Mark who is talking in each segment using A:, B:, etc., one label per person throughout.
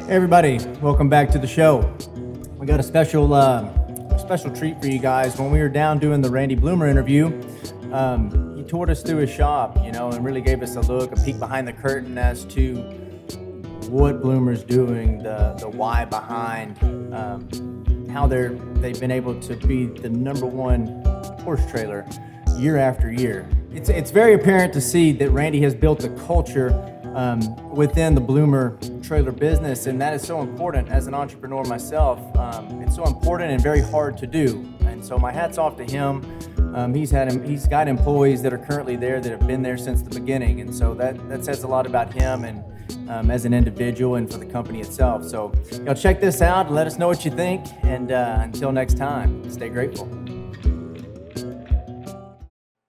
A: Hey everybody, welcome back to the show. We got a special treat for you guys. When we were down doing the Randy Bloomer interview, he toured us through his shop, and really gave us a peek behind the curtain as to what Bloomer's doing, the why behind how they've been able to be the #1 horse trailer year after year. It's very apparent to see that Randy has built a culture within the Bloomer trailer business, and that is so important as an entrepreneur myself. It's so important and very hard to do, and so my hat's off to him. He's got employees that are currently there that have been there since the beginning, and so that says a lot about him and as an individual and for the company itself. So check this out and let us know what you think, and until next time, stay grateful.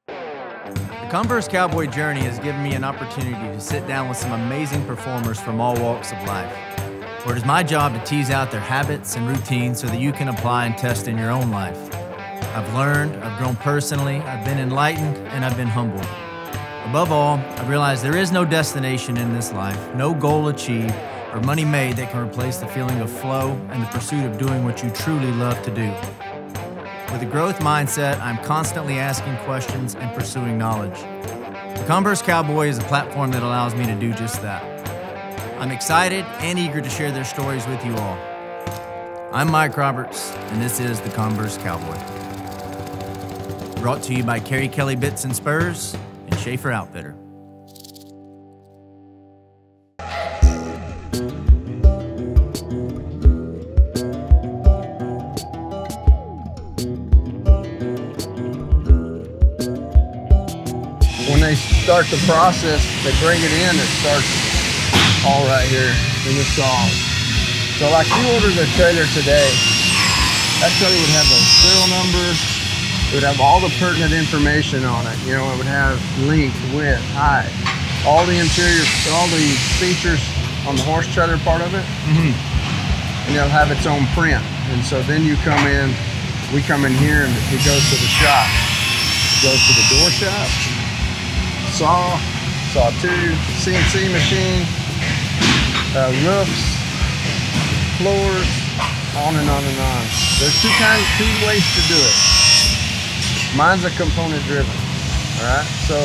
A: The Converse Cowboy Journey has given me an opportunity to sit down with some amazing performers from all walks of life, where it is my job to tease out their habits and routines so that you can apply and test in your own life. I've learned, I've grown personally, I've been enlightened, and I've been humbled. Above all, I've realized there is no destination in this life, no goal achieved, or money made that can replace the feeling of flow and the pursuit of doing what you truly love to do. With a growth mindset, I'm constantly asking questions and pursuing knowledge. The Converse Cowboy is a platform that allows me to do just that. I'm excited and eager to share their stories with you all. I'm Mike Roberts, and this is the Converse Cowboy. Brought to you by Kerry Kelley Bits and Spurs and Schaefer Outfitter.
B: When they start the process, they bring it in, it starts all right here in the saw. So like you order the trailer today, that trailer would have a serial number, it would have all the pertinent information on it. It would have length, width, height, all the interior, all the features on the horse trailer part of it, and it'll have its own print. And so then you come in, we come in here and it goes to the shop. It goes to the door shop. Saw 2, CNC machine, roofs, floors, on and on and on. There's two ways to do it. Mine's a component driven, all right? So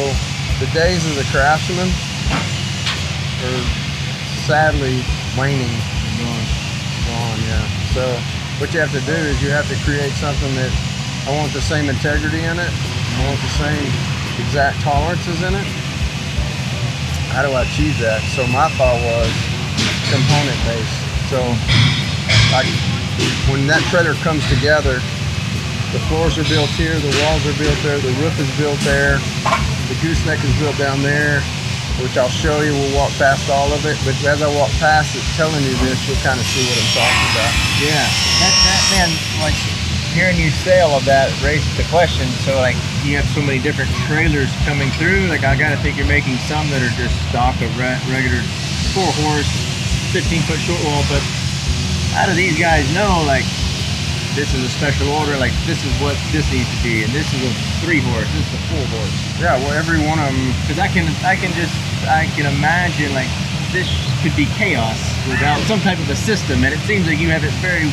B: the days of the craftsman are sadly waning. Gone, yeah. So what you have to do is you have to create something that I want the same integrity in it. I want the same exact tolerances in it. How do I achieve that? So my thought was component based. So like when that trailer comes together, the floors are built here, the walls are built there, the roof is built there, the gooseneck is built down there, which I'll show you. We'll walk past all of it, but as I walk past it telling you this, you'll kind of see what I'm talking about.
C: Yeah, that man, like hearing you say all of that raises the question. So like you have so many different trailers coming through, like I gotta think you're making some that are just stock of regular 4-horse 15-foot short wall, but how do these guys know like this is a special order, like this is what this needs to be, and this is a 3-horse, this is a 4-horse?
B: Yeah, well every one of them,
C: because I can imagine like this could be chaos without some type of a system, and it seems like you have a very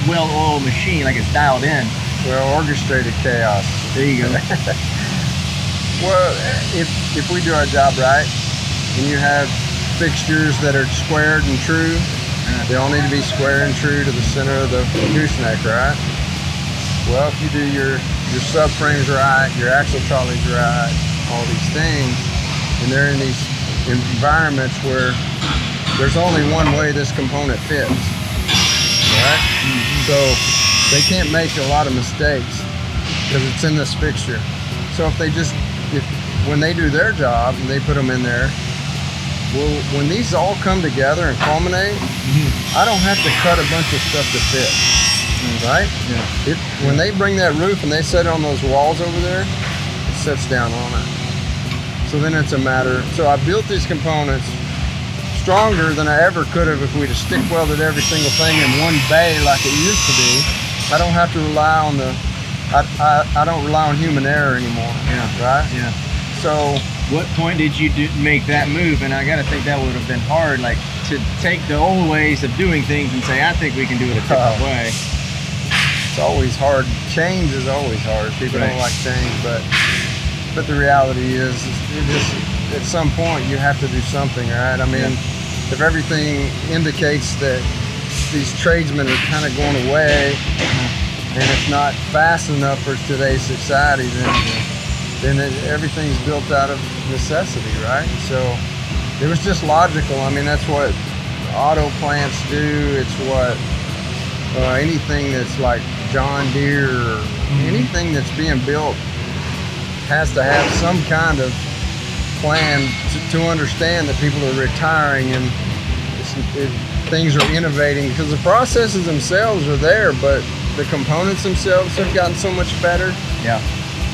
C: well-oiled machine, like it's dialed in.
B: well, orchestrated chaos.
C: There you go.
B: Well, if we do our job right, and you have fixtures that are squared and true, they all need to be square and true to the center of the gooseneck, right? Well, if you do your subframes right, your axle trolleys right, all these things, and they're in these environments where there's only one way this component fits, right? So they can't make a lot of mistakes because it's in this fixture. So when they do their job and they put them in there, well, when these all come together and culminate, I don't have to cut a bunch of stuff to fit, right? Yeah. When they bring that roof and they set it on those walls over there, it sets down on it. So then it's a matter, so I built these components stronger than I ever could have if we'd have stick welded every single thing in one bay like it used to be. I don't have to rely on I don't rely on human error anymore.
C: Yeah.
B: Right?
C: Yeah.
B: So
C: what point did you make that move? And I got to think that would have been hard, like to take the old ways of doing things and say, I think we can do it a different way.
B: It's always hard. Change is always hard. People don't like change, but the reality is it just, at some point you have to do something, right? I mean, if everything indicates that these tradesmen are kind of going away and it's not fast enough for today's society, then everything's built out of necessity, right? So it was just logical. I mean, that's what auto plants do. It's what anything that's like John Deere or anything that's being built has to have some kind of plan to understand that people are retiring and things are innovating, because the processes themselves are there, but the components themselves have gotten so much better.
C: Yeah.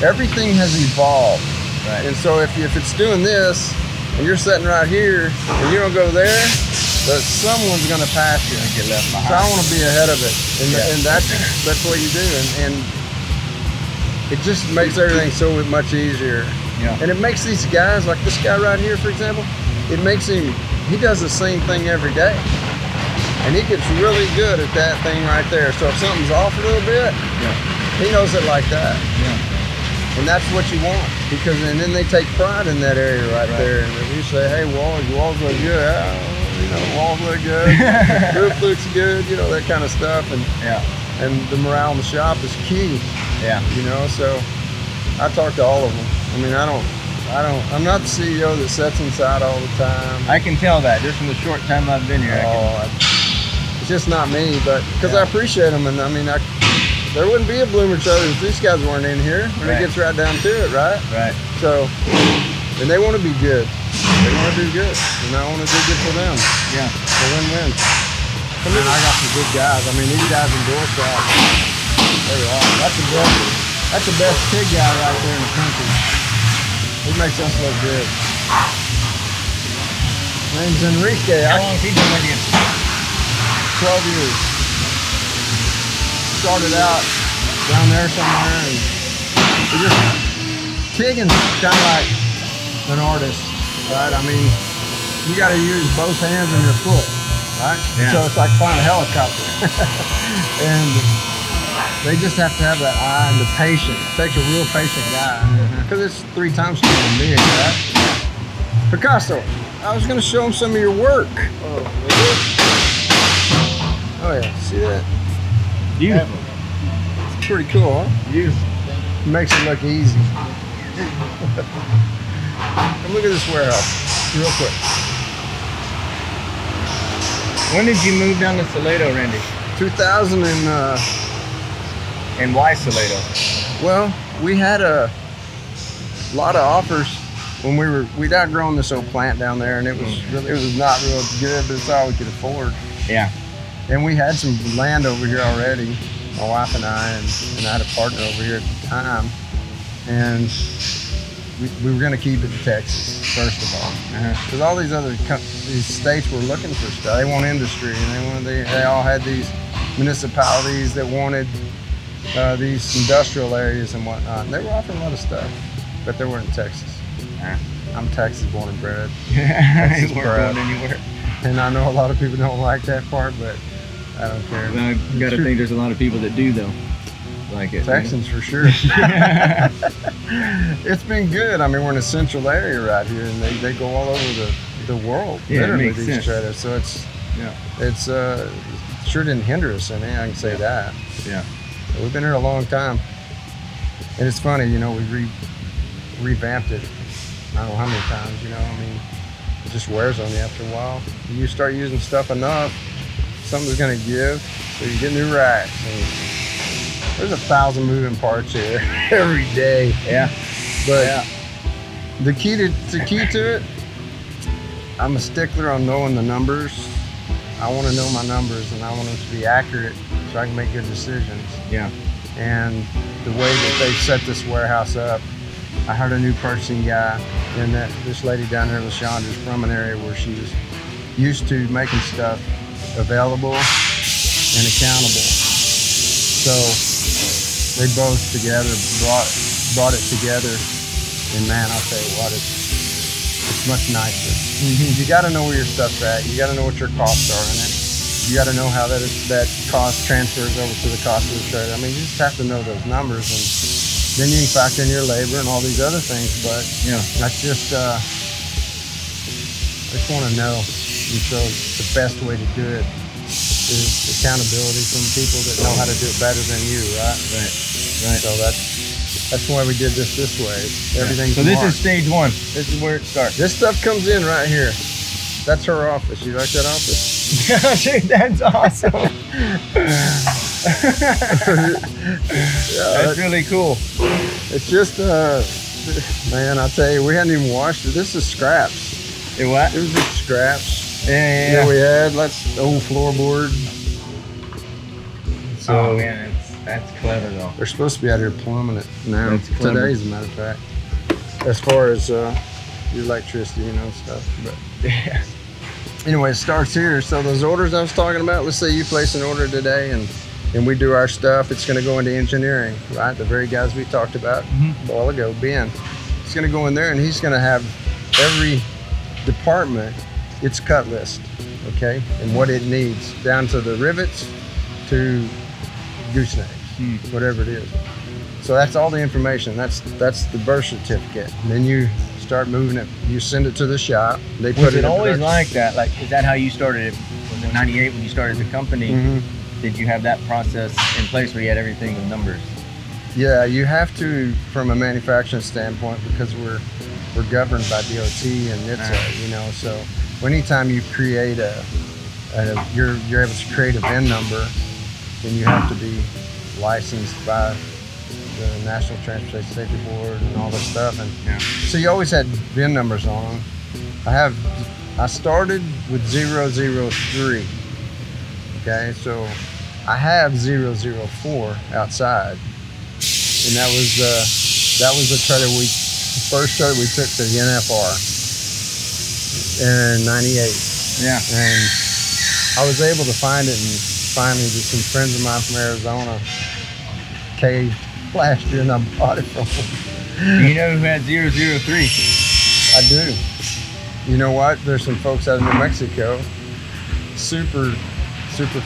B: Everything has evolved.
C: Right.
B: And so if it's doing this and you're sitting right here and you don't go there, someone's going to pass you.
C: Get left behind.
B: So I want to be ahead of it. And that's what you do. And it just makes everything so much easier.
C: Yeah.
B: And it makes these guys, like this guy right here, for example, it makes him, he does the same thing every day. And he gets really good at that thing right there. So if something's off a little bit, he knows it like that.
C: Yeah.
B: And that's what you want, because and then they take pride in that area right there. And if you say, hey, walls look good, you know, walls look good, roof looks good, you know, that kind of stuff. And the morale in the shop is key.
C: Yeah.
B: You know, so I talk to all of them. I mean, I'm not the CEO that sits inside all the time.
C: I can tell that just from the short time I've been here.
B: It's just not me, but because I appreciate them, and I mean, there wouldn't be a Bloomer Trailer if these guys weren't in here. When it gets right down to it, right?
C: Right.
B: So, and they want to be good. They want to do good, and I want to do good for them.
C: Yeah.
B: It's a win-win. I mean, I got some good guys. I mean, these guys in Dorset, they're awesome. That's the best pig guy right there in the country. He makes us look good. Name's Enrique.
C: How long has he been with you?
B: 12 years. Started out down there somewhere, and pigging's kind of like an artist, right? I mean, you got to use both hands and your foot, right?
C: Yeah.
B: So it's like flying a helicopter. And they just have to have that eye and the patience. It takes a real patient guy, because it's 3 times than big, right? Picasso, I was going to show him some of your work. Oh yeah, see that?
C: Beautiful.
B: It's pretty cool, huh?
C: Beautiful.
B: It makes it look easy. Come look at this warehouse, real quick.
C: When did you move down to Salado, Randy?
B: 2000
C: And why Salado?
B: well, we had a lot of offers when we'd outgrown this old plant down there, and it was not real good, but it's all we could afford.
C: Yeah.
B: And we had some land over here already, my wife and I, and I had a partner over here at the time, and we were going to keep it to Texas first of all, because all these other these states were looking for stuff. They want industry, and they all had these municipalities that wanted these industrial areas and whatnot. And they were offering a lot of stuff, but they weren't in Texas. I'm Texas born and bred.
C: You weren't going anywhere.
B: And I know a lot of people don't like that part, but I don't care.
C: Well, I got to think there's a lot of people that do though. Like it.
B: Texans for sure. It's been good. I mean, we're in a central area right here, and they go all over the world.
C: Yeah, it
B: literally,
C: makes
B: these
C: sense.
B: trailers. So it's sure didn't hinder us any. I can say that.
C: Yeah.
B: We've been here a long time, and it's funny. You know, we revamped it. I don't know how many times. You know, I mean, it just wears on you after a while. You start using stuff enough, something's gonna give. So you get new racks. And there's 1,000 moving parts here every day.
C: Yeah.
B: But the key to it, I'm a stickler on knowing the numbers. I want to know my numbers, and I want them to be accurate so I can make good decisions.
C: Yeah.
B: And the way that they set this warehouse up, I hired a new purchasing guy, and this lady down there, LaShonda, is from an area where she was used to making stuff available and accountable. So they both together brought it together, and man, I'll tell you what, it's much nicer. You got to know where your stuff's at. You got to know what your costs are in it. You got to know how that cost transfers over to the cost of the trailer. I mean, you just have to know those numbers, and then you can factor in your labor and all these other things. But
C: Yeah.
B: that's just, I just want to know. And so the best way to do it is accountability from people that know how to do it better than you, right?
C: Right.
B: So that's why we did this way. Everything's
C: So this
B: marked.
C: is stage one. This is where it starts.
B: This stuff comes in right here. That's her office. You like that office?
C: Dude, that's awesome. That's really cool.
B: It's just, man, I'll tell you, we hadn't even washed it. This is scraps.
C: It what?
B: It was just scraps.
C: Yeah.
B: We had old floorboard. So
C: Oh man, that's clever though.
B: they're supposed to be out here plumbing it now.
C: That's clever.
B: Today, as a matter of fact. As far as your electricity, stuff. But
C: Yeah.
B: anyway, it starts here. So those orders I was talking about, let's say you place an order today and we do our stuff, it's going to go into engineering, right? The very guys we talked about a while ago, Ben. It's going to go in there and he's going to have every department its cut list, okay? And what it needs, down to the rivets to goosenecks, whatever it is. So that's all the information. That's the birth certificate. And then you start moving it. You send it to the shop. They put
C: Was
B: it
C: it
B: in
C: always
B: production.
C: like that? Like, is that how you started it? Was it 98 when you started the company? Did you have that process in place where you had everything with numbers?
B: Yeah, you have to from a manufacturing standpoint because we're governed by DOT and NHTSA, so anytime you create you're able to create a VIN number, then you have to be licensed by the National Transportation Safety Board and all this stuff. And so you always had VIN numbers on them. I started with 003. Okay, so I have 004 outside, and that was the trailer first trailer we took to the NFR in '98.
C: Yeah.
B: And I was able to find it, and finally just some friends of mine from Arizona caved last year, and I bought it from them.
C: Do you know who had 003?
B: I do. You know what? There's some folks out of New Mexico, super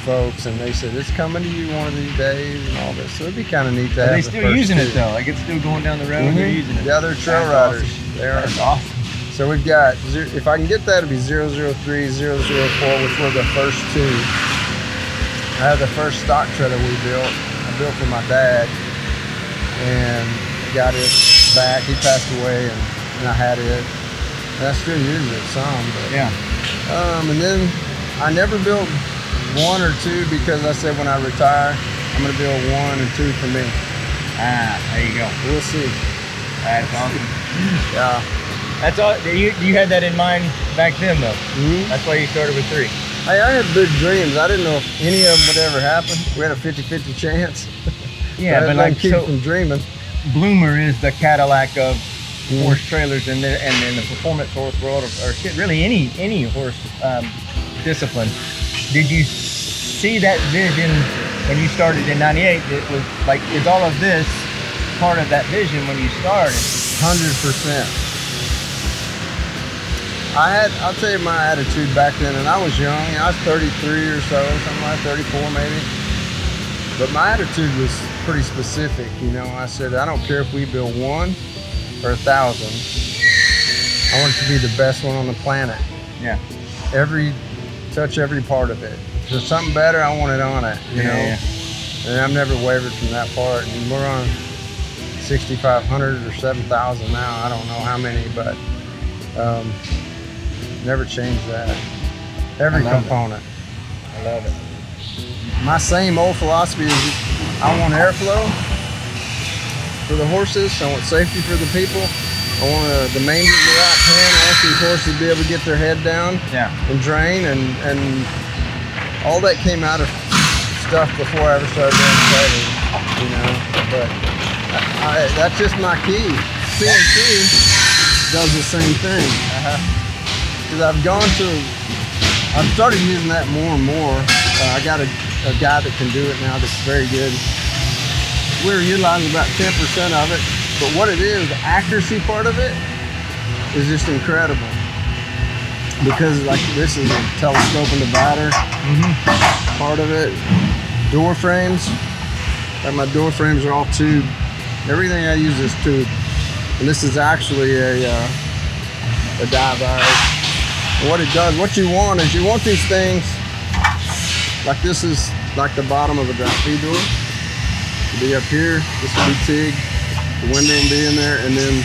B: folks, and they said it's coming to you one of these days and all this. So it'd be kind of neat to
C: Are
B: have.
C: they
B: the
C: still
B: first
C: using
B: two.
C: it though? Like it's still going down the road. They're using it.
B: Yeah, they're trail
C: That's
B: riders.
C: awesome.
B: They are.
C: That's awesome.
B: So we've got, if I can get that, it'd be 003, 004, which were the first two. I had the first stock trailer we built. I built for my dad, and got it back. He passed away, and I had it. And I still use it some, but
C: Yeah.
B: and then I never built one or two because I said when I retire, I'm gonna build one and two for me.
C: There you go.
B: We'll see.
C: That's awesome.
B: Yeah.
C: That's all. You had that in mind back then though. That's why you started with 3.
B: Hey, I had big dreams. I didn't know if any of them would ever happen. We had a 50-50 chance.
C: Yeah, but like
B: keep
C: so,
B: from dreaming.
C: Bloomer is the Cadillac of horse trailers and in the performance horse world, or shit, really any horse discipline. Did you see that vision when you started in '98? It was like, is all of this part of that vision when you started?
B: 100%. I'll tell you my attitude back then, and I was young. I was 33 or so, something like 34 maybe. But my attitude was pretty specific. I said, I don't care if we build 1 or 1,000. I want it to be the best one on the planet.
C: Yeah.
B: Touch every part of it. If there's something better, I want it on it, you know?
C: Yeah.
B: And I've never wavered from that part. And we're on 6,500 or 7,000 now. I don't know how many, but never changed that. Every component.
C: I love it.
B: My same old philosophy is I want airflow for the horses. I want safety for the people. I want the manger to go out pan. I want these horses to be able to get their head down and drain. And all that came out of stuff before I ever started doing trading, But that's just my key. CNC does the same thing. Because I've started using that more and more. I got a guy that can do it now that's very good. We're utilizing about 10% of it, but what it is, the accuracy part of it is just incredible. because like this is a telescope and divider part of it. Door frames, like my door frames are all tube. Everything I use is tube, and this is actually a divider. What it does, what you want is you want these things like this is like the bottom of a drop feed door. It'll be up here. This will be TIG. The window will be in there, and then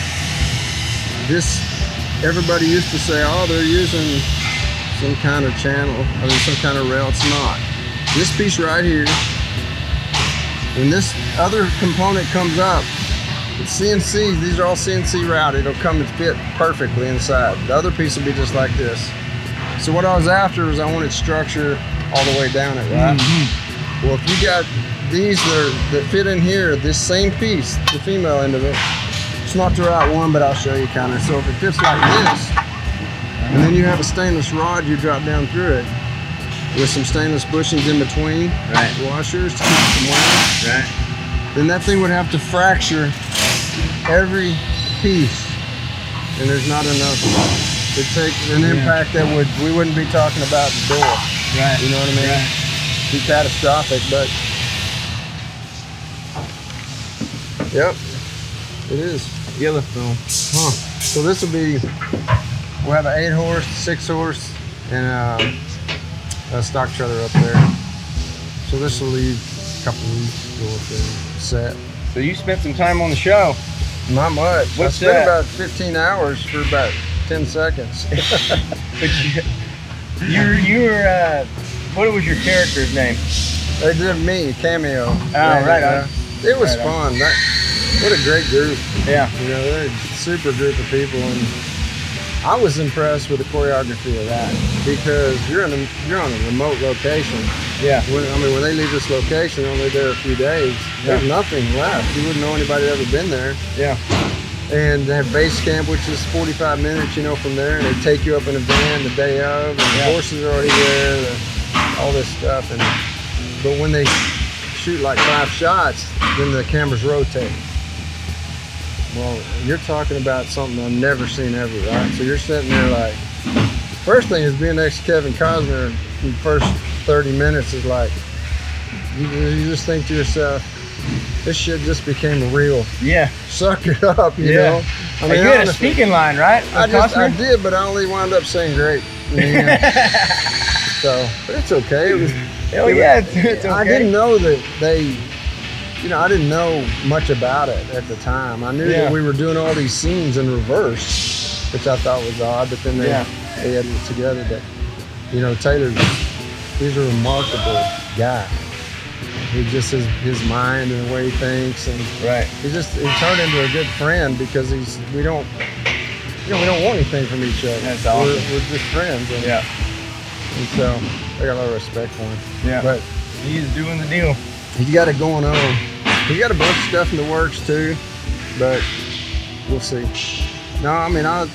B: this. Everybody used to say, oh, they're using some kind of channel, I mean, some kind of rail. It's not. This piece right here, when this other component comes up, it's CNC. These are all CNC routed. It'll come and fit perfectly inside. The other piece will be just like this. So what I was after was I wanted structure all the way down it, right? Well, if you got these that fit in here, this same piece, the female end of it, it's not the right one, but I'll show you kind of. So if it fits like this, and then you have a stainless rod you drop down through it with some stainless bushings in between, washers to keep it from wearing, then that thing would have to fracture every piece, and there's not enough to take an impact that we wouldn't be talking about the door. You know what I mean? Be catastrophic, but yep, it is.
C: Yellowstone.
B: So this will be, we'll have an 8-horse, 6-horse, and a stock trailer up there. So this will leave a couple of weeks to go up there, set.
C: So you spent some time on the show.
B: Not much.
C: What's
B: I spent
C: that?
B: about 15 hours for about 10 seconds.
C: But you were, what was your character's name?
B: They did me, cameo.
C: Oh, right on.
B: It was fun. What a great group.
C: Yeah.
B: You know, they're a super group of people, and I was impressed with the choreography of that because you're on a remote location.
C: Yeah.
B: When they leave this location, they're only there a few days. There's nothing left. You wouldn't know anybody that ever been there.
C: Yeah.
B: And they have base camp, which is 45 minutes, you know, from there. And they take you up in a van the day of, and the horses are already there, all this stuff. But when they shoot like 5 shots, then the cameras rotate. Well, you're talking about something I've never seen ever, right? So you're sitting there like, first thing is being next to Kevin Costner in the first 30 minutes is like, you just think to yourself, this shit just became real.
C: Yeah.
B: Suck it up, you know?
C: I mean, you had a speaking line, right?
B: I did, but I only wound up saying great. So, but it's okay.
C: It's okay.
B: I didn't know that I didn't know much about it at the time. I knew that we were doing all these scenes in reverse, which I thought was odd, but then they had it together. But, you know, Taylor, he's a remarkable guy. He just his mind and the way he thinks, and he turned into a good friend because we don't want anything from each other.
C: That's awesome.
B: We're just friends. And, and so I got a lot of respect for him.
C: Yeah.
B: But
C: he's doing the deal.
B: He's got it going on. He got a bunch of stuff in the works too, but we'll see. No, I mean I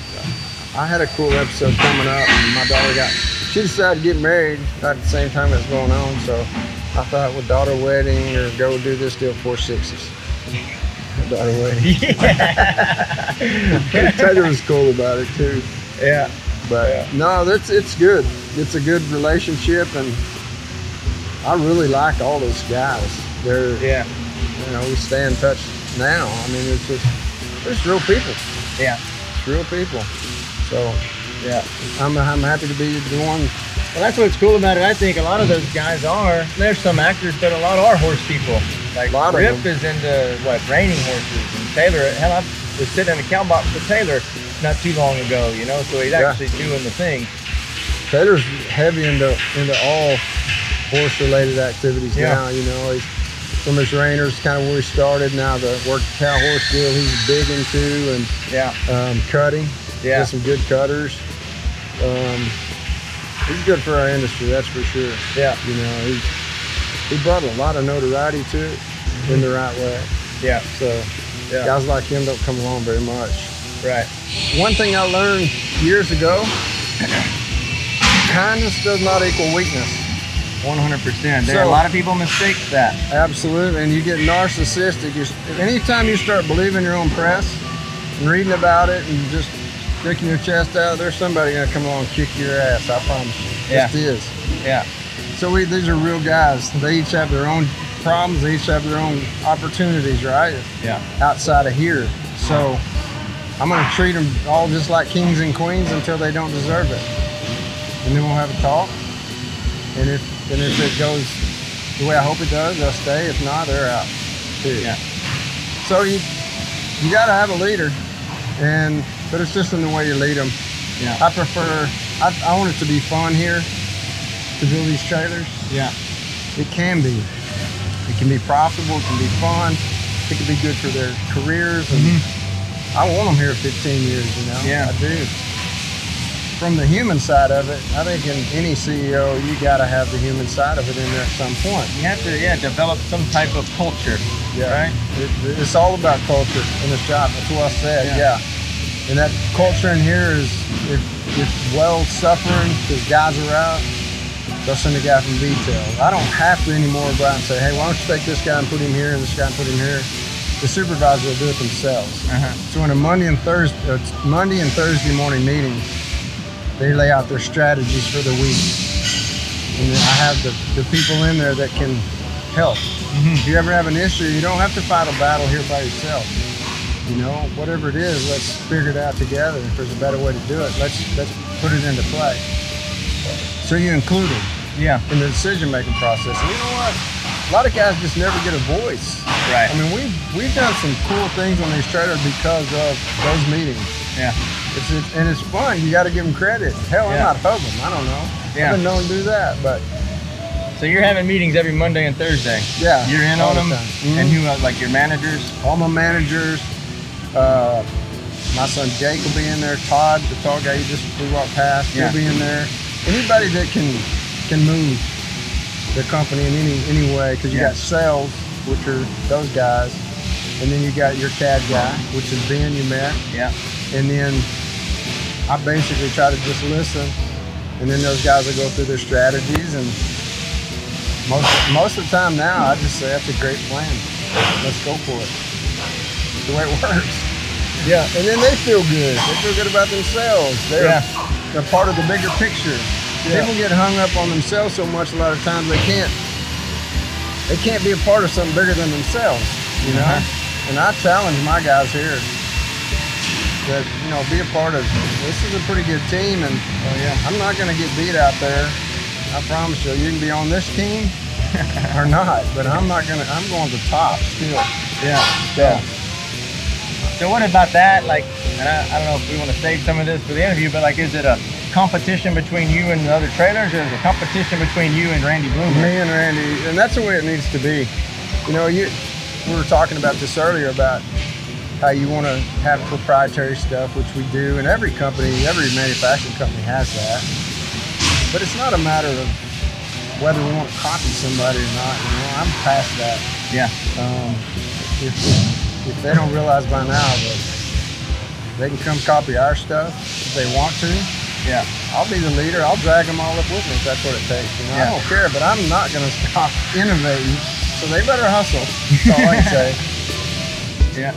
B: had a cool episode coming up, and my daughter she decided to get married at the same time it's going on, so I thought with daughter wedding or go do this deal 4 6s. Daughter wedding. Taylor was cool about it too.
C: Yeah.
B: But no, it's good. It's a good relationship, and I really like all those guys. They're we stay in touch now. I mean, it's just real people.
C: Yeah.
B: It's real people. So I'm happy to be the one.
C: Well, that's what's cool about it. I think a lot of those guys are. There's some actors, but a lot are horse people. Like Rip is into reining horses, and Taylor. Hell, I was sitting in a cow box with Taylor not too long ago. You know, so he's actually doing the thing.
B: Taylor's heavy into all horse-related activities now. You know, he's from his reiners, kind of where he started. Now the work cow horse deal, he's big into, and cutting. There's some good cutters. He's good for our industry, that's for sure. Yeah. You know, he brought a lot of notoriety to it in the right way. Yeah. So guys like him don't come along very much. Right. One thing I learned years ago, kindness does not equal weakness. 100%. There are a lot of people mistake that. Absolutely, and you get narcissistic. Anytime you start believing your own press and reading about it and just sticking your chest out, there's somebody gonna come along and kick your ass. I promise you.
C: Yeah.
B: It is.
C: Yeah.
B: So these are real guys. They each have their own problems. They each have their own opportunities, right?
C: Yeah.
B: Outside of here. So I'm gonna treat them all just like kings and queens until they don't deserve it. And then we'll have a talk. And if it goes the way I hope it does, they'll stay. If not, they're out. Period.
C: Yeah.
B: So you gotta have a leader, but it's just in the way you lead them.
C: Yeah.
B: I want it to be fun here to build these trailers.
C: Yeah.
B: It can be. It can be profitable. It can be fun. It can be good for their careers. And I want them here 15 years. You know.
C: Yeah.
B: I do. From the human side of it, I think in any CEO, you got to have the human side of it in there at some point.
C: You have to, develop some type of culture.
B: Yeah.
C: Right.
B: It's all about culture in the shop. That's what I said. Yeah. And that culture in here is if well suffering because guys are out, they'll send a guy from detail. I don't have to anymore go out and say, hey, why don't you take this guy and put him here and this guy and put him here. The supervisor will do it themselves. So in a Monday and Thursday morning meeting, they lay out their strategies for the week. And then I have the people in there that can help. If you ever have an issue, you don't have to fight a battle here by yourself. You know, whatever it is, let's figure it out together. If there's a better way to do it, let's put it into play. So you include them in the decision-making process. And you know what? A lot of guys just never get a voice.
C: Right.
B: I mean, we've done some cool things on these trailers because of those meetings.
C: Yeah.
B: It's fun. You got to give them credit. Hell, I might hug them. I don't know.
C: Yeah.
B: I've been known to do that, but.
C: So you're having meetings every Monday and Thursday.
B: Yeah.
C: You're in on them. And who, like your managers?
B: All my managers. My son Jake will be in there. Todd, the tall guy we walked past, he'll be in there. Anybody that can move the company in any way, because you got sales, which are those guys, and then you got your CAD guy, which is Ben you met.
C: Yeah.
B: And then I basically try to just listen, and then those guys will go through their strategies, and most of the time now I just say that's a great plan. Let's go for it. It's the way it works. Yeah, and then they feel good. They feel good about themselves. They're part of the bigger picture. People get hung up on themselves so much a lot of times they can't be a part of something bigger than themselves, you know? And I challenge my guys here that, you know, be a part of, this is a pretty good team, and I'm not gonna get beat out there. I promise you, you can be on this team or not, but I'm going to the top still. Yeah.
C: So what about that? Like, and I don't know if we want to save some of this for the interview, but like, is it a competition between you and the other trailers, or is it a competition between you and Randy Bloomer?
B: Me and Randy, and that's the way it needs to be. You know, we were talking about this earlier about how you want to have proprietary stuff, which we do, and every manufacturing company has that. But it's not a matter of whether we want to copy somebody or not. You know, I'm past that.
C: Yeah.
B: If they don't realize by now that they can come copy our stuff if they want to, I'll be the leader. I'll drag them all up with me if that's what it takes. You know, I don't care, but I'm not going to stop innovating. So they better hustle. That's all I can say.
C: Yeah.